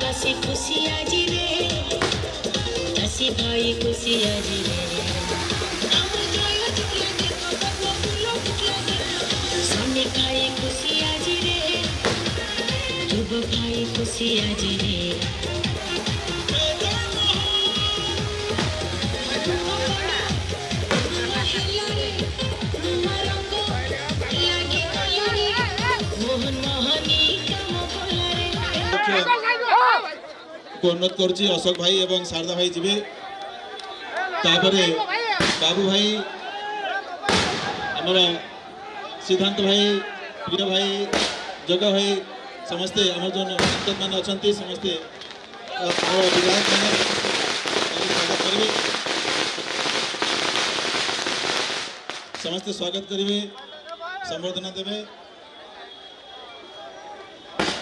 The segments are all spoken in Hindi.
बासी खुशी आज रे दासी भाई खुशी आज रे सोने भाई खुशी आज रे ध्रुव भाई खुशी आज रे अनुरोध करुच्ची अशोक भाई एवं शारदा भाई जीवे तापरे बाबू भाई आमर सिद्धांत भाई प्रिय भाई जग भाई समस्ते आम जो संसद मान अच्छा समस्ते विधायक मैंने समस्ते स्वागत करेंगे संबर्धना देवे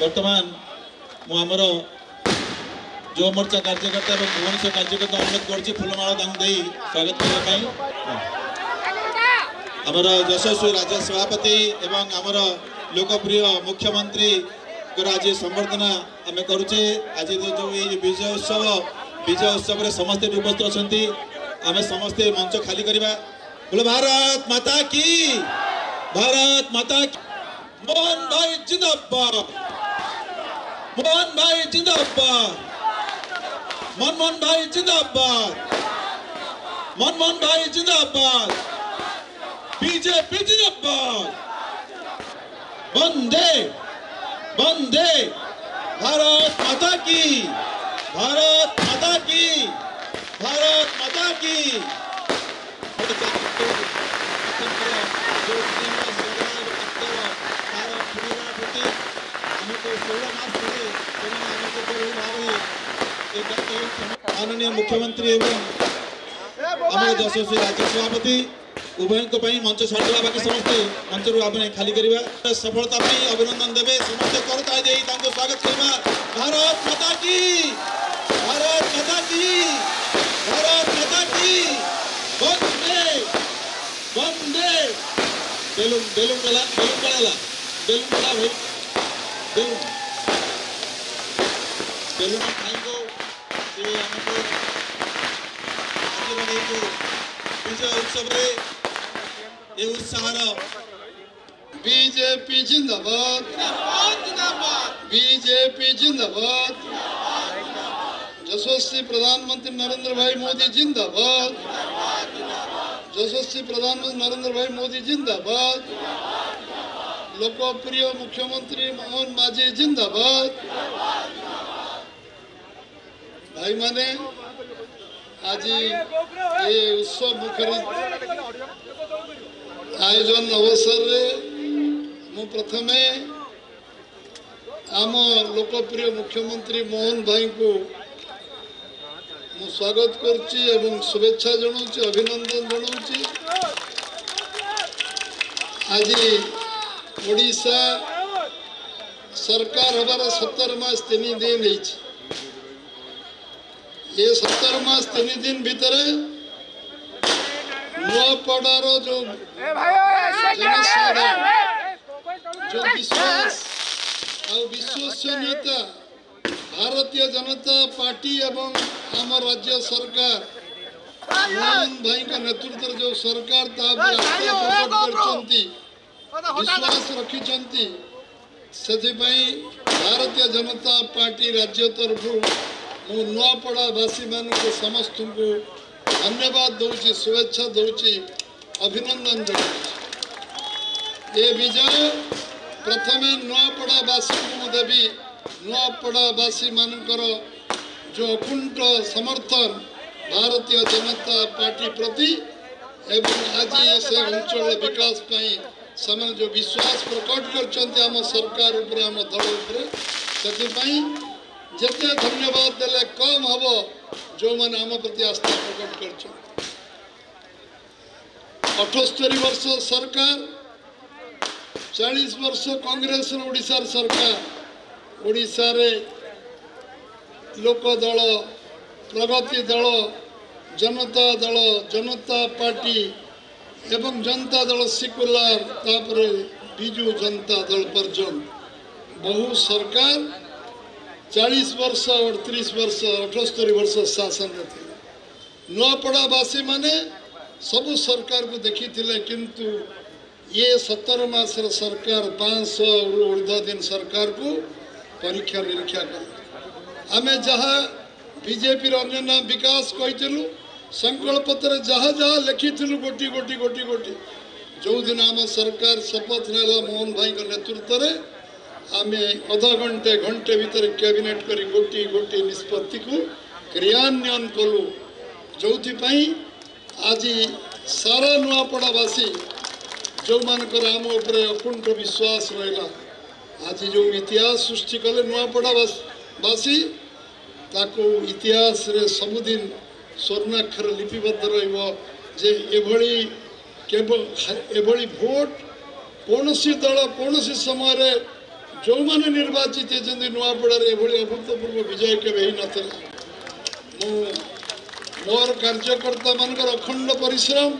वर्तमान मुझे जो मोर्चा कार्यकर्ता और भुवनेश्वर कार्यकर्ता अनुरोध कर फूलमाला दे स्वागत करने आमर यशस्वी राज्य सभापति एवं आमर लोकप्रिय मुख्यमंत्री आज संबर्धना आम करुचे आज जो विजय उत्सव रे समस्ते उपस्थित अच्छा आम समस्ते मंच खाली करवा बोले भारत माता की मोहन भाई जिंदाबाद मोहन भाई जिंदाबाद मनमोहन भाई जिंदाबाद मनमोहन भाई जिंदाबाद बीजेपी जिंदाबाद वंदे वंदे भारत माता की भारत माता की भारत माता की माननीय मुख्यमंत्री एवं आम यशस्वी राज्य सभापति उभय मंच छाड़ा बाकी समस्ते मंच खाली करवा सफलता अभिनंदन देवे समस्ते करताली दे स्वागत करवा भारत माता की भारत माता की भारत माता की वंदे वंदे बेलून बेलून कला भाई बेलून बेलून खाइको विजय उत्सव ये उत्साह बीजेपी जिंदाबाद बीजेपी जिंदाबाद यशस्वी प्रधानमंत्री नरेंद्र भाई मोदी जिंदाबाद यशस्वी प्रधानमंत्री नरेंद्र भाई मोदी जिंदाबाद लोकप्रिय मुख्यमंत्री मोहन माझी जिंदाबाद भाई माने आज ये उत्सव मुखरित आयोजन अवसर मु प्रथमे आम लोकप्रिय मुख्यमंत्री मोहन भाई को मु स्वागत करुच्ची एवं शुभेच्छा जनाऊँ अभिनंदन जनाऊँ आज ओडिशा सरकार हबार 17 मास 3 दिन ये 17 मास 3 दिन भितर नुआपड़ार जो जो विश्वास और विश्वसनीयता भारतीय जनता पार्टी एवं आम राज्य सरकार मोहन भाई का नेतृत्व जो सरकार विश्वास रखिंट से भारतीय जनता पार्टी राज्य तरफ मु नुआपड़ावासी मान समस्त को धन्यवाद दूची शुभेच्छा दूची अभिनंदन जनाऊँ ये विजय प्रथम नुआपड़ावासी को देवी नुआपड़ावासी मानकर जो अकुंठ समर्थन भारतीय जनता पार्टी प्रति एवं आज से अंचल विकास से जो विश्वास प्रकट कर सरकार उपरे आम दल उपरे जिते धन्यवाद देले कम हम जो मैंने आम प्रति आस्था प्रकट कर 78 वर्ष सरकार 40 वर्ष कांग्रेस ओडिशा सरकार ओडिशा रे लोक दल प्रगति दल जनता पार्टी एवं जनता दल सेक्युलर तापर बिजु जनता दल पर्यंत बहु सरकार 40 वर्ष 38 वर्ष 78 वर्ष शासन थे नुआपड़ावासी माने सबु सरकार को देखी किंतु ये 17 मासर सरकार 500 ऊर्ध्व दिन सरकार को परीक्षा निरीक्षा कर आमे जहाँ बीजेपी अन्य नाम विकास कही संकल्प पत्र जहाँ जहाँ लिखी गोटी गोटी गोटी गोटी जो दिन आम सरकार शपथ नेला मोहन भाई नेतृत्व में आम अधा घंटे घंटे भीतर कैबिनेट करी गोटी गोटी निष्पत्ति को क्रियान्वयन कलु जो आज सारा नुआपड़ावासी जो मानकर आम उपरे अकुंठ विश्वास रहा आज जो इतिहास सृष्टि कले नुआपड़ावासी ताको इतिहास रे सबुदिन स्वर्णाक्षर लिपिबद्ध रही एभली भोट कौन दल कौन समय रे जो माने निर्वाचित होती नुआपड़ार एभली अभूतपूर्व विजय केवे ही नथिला मोर कार्यकर्ता मानकर अखंड परिश्रम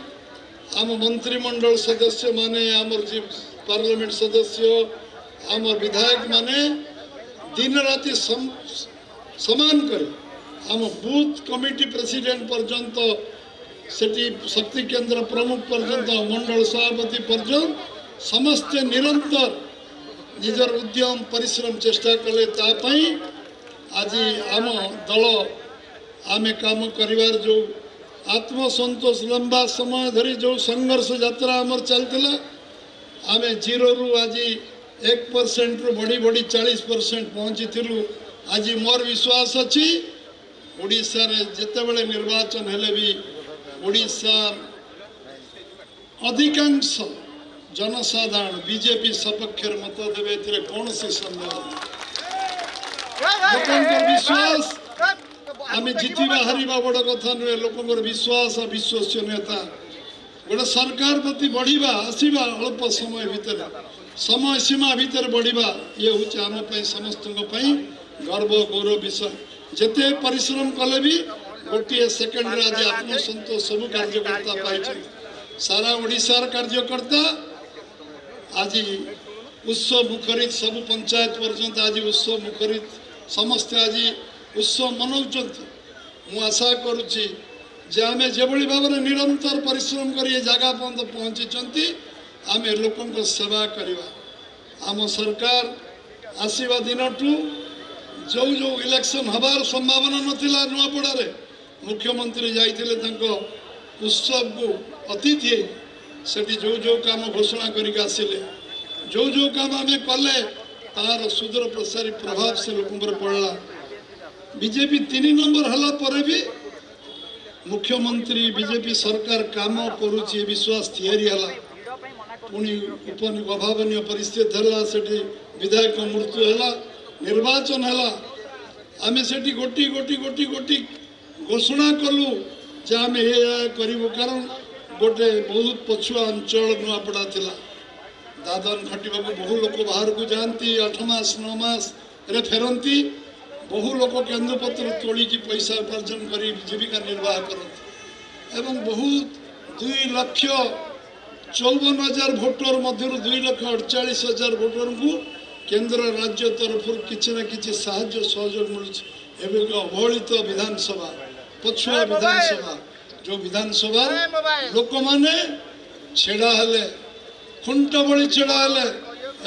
आम मंत्रिमंडल सदस्य माने आमर जी पार्लियामेंट सदस्य आमर विधायक माने दिन राति समान कर आम बूथ कमिटी प्रेसिडेंट पर्यंत सेठी शक्ति केंद्र प्रमुख पर्यंत मंडल सभापति पर्यंत समस्ते निरंतर निजर उद्यम परिश्रम चेष्टा कले तापाई आज आम दल आमे काम करिवार जो आत्मसंतोष लंबा समय धरी जो संघर्ष यात्रा आमर चलता आमे 0 रु आज 1% रु बढ़ी बढ़ी 40% पहुँची थिलु आज मोर विश्वास अच्छी ओडिशा रे जिते बड़े निर्वाचन हेले भी ओडिशा अधिकांश जनसाधारण बीजेपी सपक्ष मत देवे कौन सन्देह विश्वास आम जितवा हारिबा बड़ कथा नुहे लोक विश्वास विश्वसनीयता गोटे सरकार प्रति बढ़िया आसवा अल्प समय भितर समय सीमा भितर बढ़िया ये हूँ आम समस्त गर्व गौरव विषय जिते परिश्रम कले भी गोटे सेकेंड आज आत्मसंतोष सब कार्यकर्ता पाई सारा ओडिशार कार्यकर्ता आज उत्सव मुखरित सब पंचायत पर्यंत आज उत्सव मुखरित समस्ते आज उत्सव मनाउछंत मु आशा करुच्ची जे आमे जेभली भाव निरंतर परिश्रम कर जगह पर्यंत पहुँची आम लोकों सेवा करवा आम सरकार आसवा दिन ठू जो जो इलेक्शन हबार संभावना नथिला नुआपड़ा मुख्यमंत्री जाइथिले तांको उत्सव को अतिथि सेठी जो जो काम घोषणा करिक आसिले जो जो काम आम कले तार सुदूर प्रसारी प्रभाव से लोक पड़ला बीजेपी 3 नंबर हला पर भी मुख्यमंत्री बीजेपी सरकार काम करुची विश्वास थियरी हला पुणी अभावनीय परिस्थिति हला सेठी विधायक मृत्यु हला निर्वाचन हला आमे सेठी गोटी गोटी गोटी गोटी घोषणा कलु जे आम करूँ कारण गोटे बहुत पछुआ अंचल नुआपड़ा थिला दादन खटिबा बहु लोक बाहर को जाती 8 मास 9 मास रे फेरती बहु लोक केंद्रपत्र तोड़ी पैसा उपार्जन कर जीविका निर्वाह करते एवं बहुत 2,54,000 भोटर मध्य 2,48,000 भोटर को केंद्र राज्य तरफ किसी ना कि सहयोग मिलूँ अवहेलित विधानसभा पछुआ विधानसभा जो विधानसभा लोक माने छेड़ा हेले खुंट बड़ी छेड़ा हेले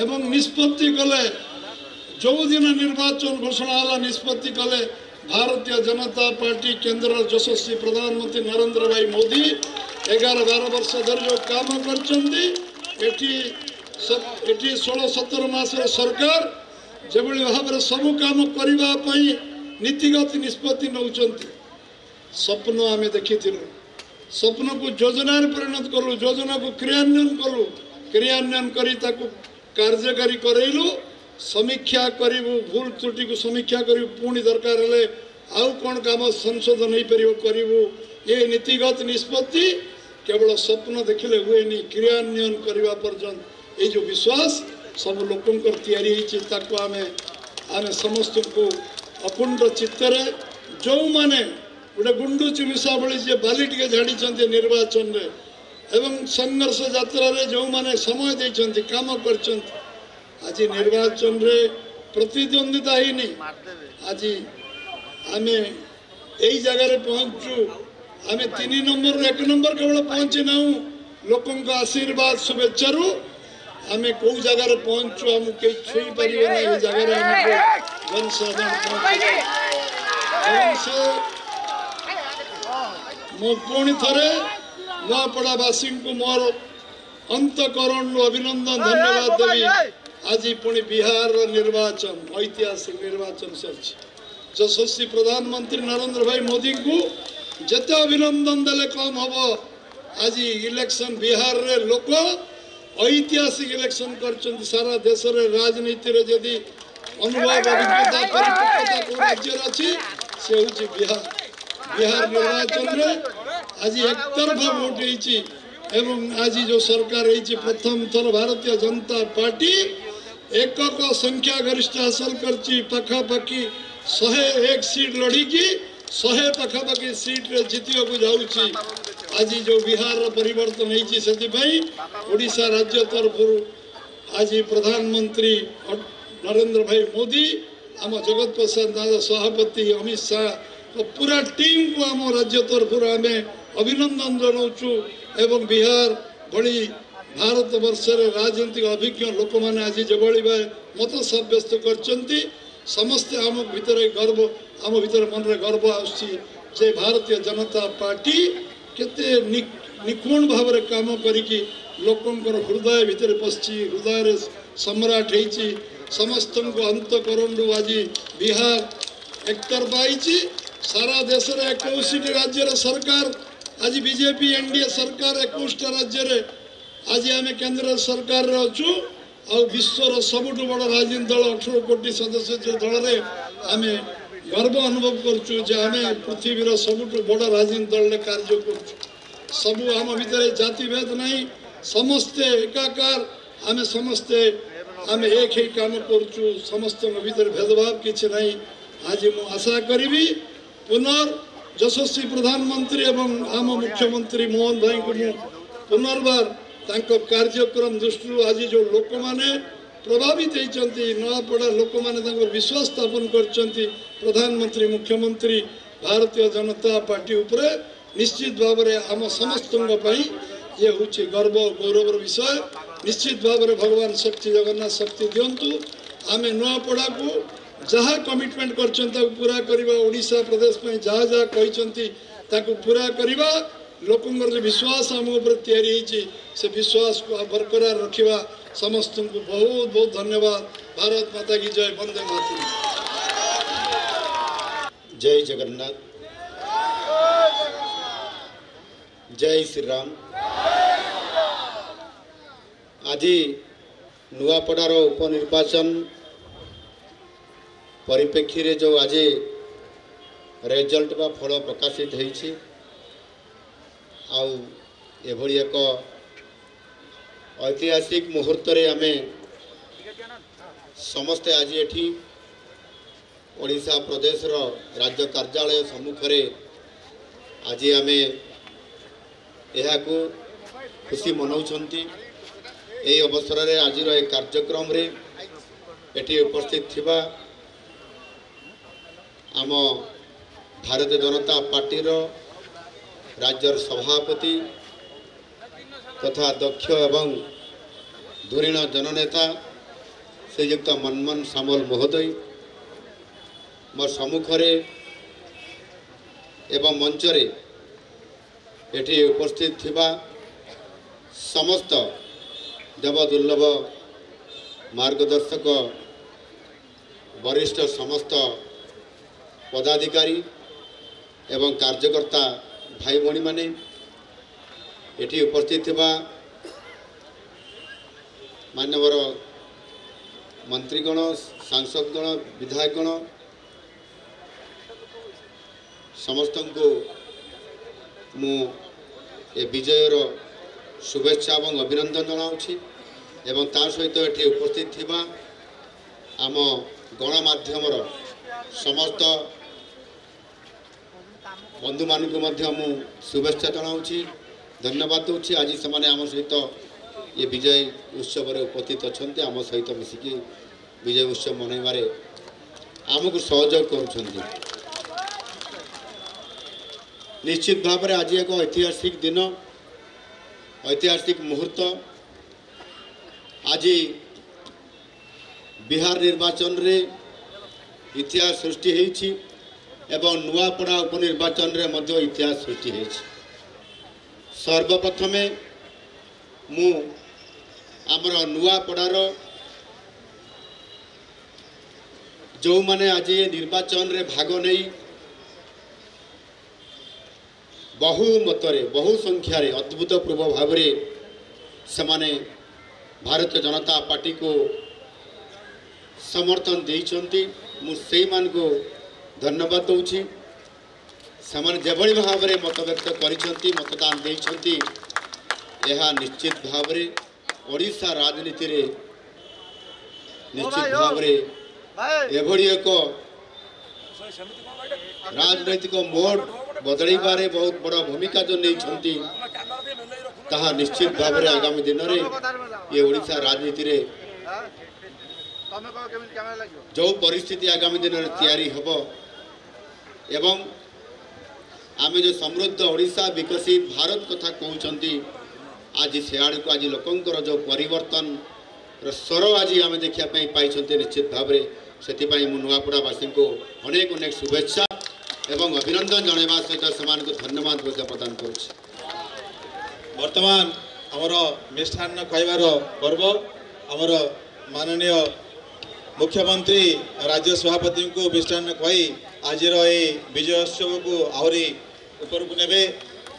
एवं निष्पत्ति कले जो दिन निर्वाचन घोषणा हला निष्पत्ति कले भारतीय जनता पार्टी केंद्र यशस्वी प्रधानमंत्री नरेंद्र भाई मोदी 11-12 वर्ष धरी जो काम कर 16-17 मास सरकार जो भाव में सब काम करने नीतिगत निष्पत्ति नौकरी स्वप्न आम देखी स्वप्न को योजना परिणत कलु योजना को क्रियान्वयन करी कार्यकारी करैलु समीक्षा करूँ भूल त्रुटि को समीक्षा करूँ पुणी दरकार हेले आउ कौन काम संशोधन हो करूँ ये नीतिगत निष्पत्ति केवल स्वप्न देखिले हुए क्रियान्वयन करने पर्यंत ये जो विश्वास सब लोकंकर तैयारी आम समस्त को अकुंड चित्तर जो माने गोटे गुंडुची मिशा भली जे बाली टिके झाड़ी निर्वाचन रे एवं संघर्ष यात्रा रे जो माने समय देइछन्ति काम करछन्ति आज निर्वाचन रे प्रतिद्वंदिता ହେଇନି ଆଜି ଆମେ ଏଇ ଜାଗାରେ ପହଞ୍ଚୁ ଆମେ 3 ନମ୍ବରରୁ 1 ନମ୍ବର କେବଳ ପହଞ୍ଚି ନାହୁଁ ଲୋକଙ୍କ ଆଶୀର୍ବାଦ शुभेच्छाରୁ ଆମେ କୋଉ ଜାଗାରେ ପହଞ୍ଚୁ ଆମକୁ କେହି ଛୁଇଁ ପାରିବେ ନାହିଁ ଏ ଜାଗାରେ ଆମକୁ ମୁଁ ପୁଣି ଥରେ ନୂଆପଡ଼ାବାସୀଙ୍କୁ ମୋର अंतकरणु अभिनंदन धन्यवाद देवी आज पुणी बिहार निर्वाचन ऐतिहासिक निर्वाचन सर यशस्वी प्रधानमंत्री नरेंद्र भाई मोदी को जिते अभिनंदन देले कम हम आज इलेक्शन बिहार रे लोक ऐतिहासिक इलेक्शन कर सारा देश रे राजनीति रे जदि अनुभव अभिज्ञता परिपक्वता को राज्य अच्छी से हूँ बिहार निर्वाचन रे आज एकतरफा भोट होती एवं आज जो सरकार है प्रथम थर भारतीय जनता पार्टी एकक संख्या गरिष्ठ हासिल करची पखापाखि 101 सीट लड़ी की 100 पखापाखि सीट रे जीतिया को जाउची आज जो बिहार परिवर्तन होईची सेति पई ओडिशा राज्य तरफ आज प्रधानमंत्री नरेंद्र भाई मोदी आम जगत प्रसाद दादा सभापति अमित शाह पूरा टीम को आम राज्य तरफ आम अभिनंदन जनाऊँ एवं बिहार भली भारत वर्ष राजनीतिक अभिज्ञ लोक मैंने आज जो मत सब्यस्त कर समस्ते आम भीतर गर्व आम भीतर मन में गर्व आसी भारतीय जनता पार्टी केते निपुण भाव में काम करी लोकंर हृदय भीतर पशि हृदय सम्राट होती समस्त अंतकरण आज बिहार एकतरफा सारा देश में 21 राज्य सरकार आज बीजेपी एनडीए सरकार 21 राज्य रे आज आम केंद्र सरकार रे अच्छु आ विश्वर सबुठ बड़ राजनीतिक दल 18 कोटी सदस्य दल रे आम गर्व अनुभव करचु जे आम पृथ्वीर सबुठ बड़ राजनीतिक दल रे कार्य करचु सबु आम भीतर जाति भेद नहीं समस्ते एकाकार आम समस्ते आम एक ही काम करचु समस्त भीतर भेदभाव किछि नहीं आज मु आशा करी पुनर् यशस्वी प्रधानमंत्री एवं आम मुख्यमंत्री मोहन भाई को पुनर्बार तांको कार्यक्रम दृष्टि आज जो लोक माने प्रभावित होती नयापड़ा लोक माने विश्वास स्थापन कर प्रधानमंत्री मुख्यमंत्री भारतीय जनता पार्टी उपरे निश्चित भाव में आम समस्त ये हूँ गर्व गौरव विषय निश्चित भाव में भगवान शक्ति जगन्नाथ शक्ति दिंतु आम नयापड़ा को जहाँ कमिटमेंट कर पूरा करवा ओडिशा प्रदेश में जहाँ जहाँ कहते पूरा करवा लोकंर जो विश्वास आम तैयारी से विश्वास को बरकरार रखा समस्त को बहुत बहुत धन्यवाद भारत माता की जय वंदे मातरम जय जगन्नाथ जय श्री राम आज नुआपड़ार उपनिर्वाचन परिप्रेक्षी रे जो आज रिजल्ट बा फल प्रकाशित होईछि एभली एक ऐतिहासिक मुहूर्त रे आमे समस्ते आज एठी ओडिशा प्रदेश रो राज्य कार्यालय सम्मुख रे आज आमे एहाकू खुशी मनाउछंती एई अवसर रे आज रो एक कार्यक्रम रे एठी उपस्थित थिबा आम भारतीय जनता पार्टी रो राज्य सभापति तथा दक्ष एवं धुरीण जननेता श्रीयुक्त मनमोहन सामल महोदय मोर सम्मुखरे एवं मंचरे एठी उपस्थित थिबा समस्त देवदुर्लभ मार्गदर्शक वरिष्ठ समस्त पदाधिकारी एवं कार्यकर्ता भाई भणी माने एठी उपस्थित थिबा मान्यवर मंत्रीगण सांसदगण विधायकगण समस्त को मु ए विजयर शुभेच्छा और अभिनंदन जनाऊँगी एवं ता सहित एठी उपस्थित थिबा आम गणमाध्यम समस्त बंधु मान को मु शुभेच्छा जनाऊँगी धन्यवाद दूसरी आज से आम सहित ये विजय उत्सव उपस्थित अच्छा आम सहित मिसिकी विजय उत्सव मनइबारे आमको सहयोग करुछन्ति। निश्चित भाव में आज एक ऐतिहासिक दिन, ऐतिहासिक मुहूर्त। आज बिहार निर्वाचन रे इतिहास सृष्टि होइछि एवं नुआपड़ा उपनिर्वाचन रे मध्य इतिहास सृष्टि होइछि। सर्वप्रथमे मु आमर नुआपड़ार जो माने आज निर्वाचन रे भाग नहीं बहु मतरे बहु संख्यारे अद्भुतपूर्व भाव से भारतीय जनता पार्टी को समर्थन देइछन्ति। मुझे को धन्यवाद दूची। से जेभली भाव में मत व्यक्त करिछन्ति, मतदान देइछन्ति, यह निश्चित भाव में ओडिशा राजनीति रे निश्चित भाव में एभली एक राजनैतिक मोड़ बदलैबारे बहुत बड़ा भूमिका जो नहीं ताहा निश्चित भाव में आगामी दिन में ये ओडिशा राजनीति रे जो परिस्थिति आगामी दिन में तैयारी हब एवं आमे जो समृद्ध ओडिशा विकसित भारत कथा कहते आज सियाड़ को आज लोकंकर जो परिवर्तन स्वर आज आम देखा पाई निश्चित भाव में से नुआपड़ावासी को अनेक अनेक शुभेच्छा एवं अभिनंदन जनवा सहित से धन्यवाद प्रदान करुच्ची। वर्तमान आमर मिष्ठान्न खाइबार पर्व आमर माननीय मुख्यमंत्री राज्य सभापति को मिष्ठान्न खुआई आज विजय उत्सव को आहरी ऊपर को नेबे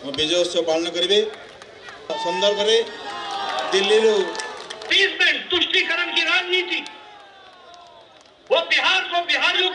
विजय उत्सव पालन करेंगे। संदर्भ में दिल्ली तुष्टिकरण की राजनीति वो बिहार को बिहारियों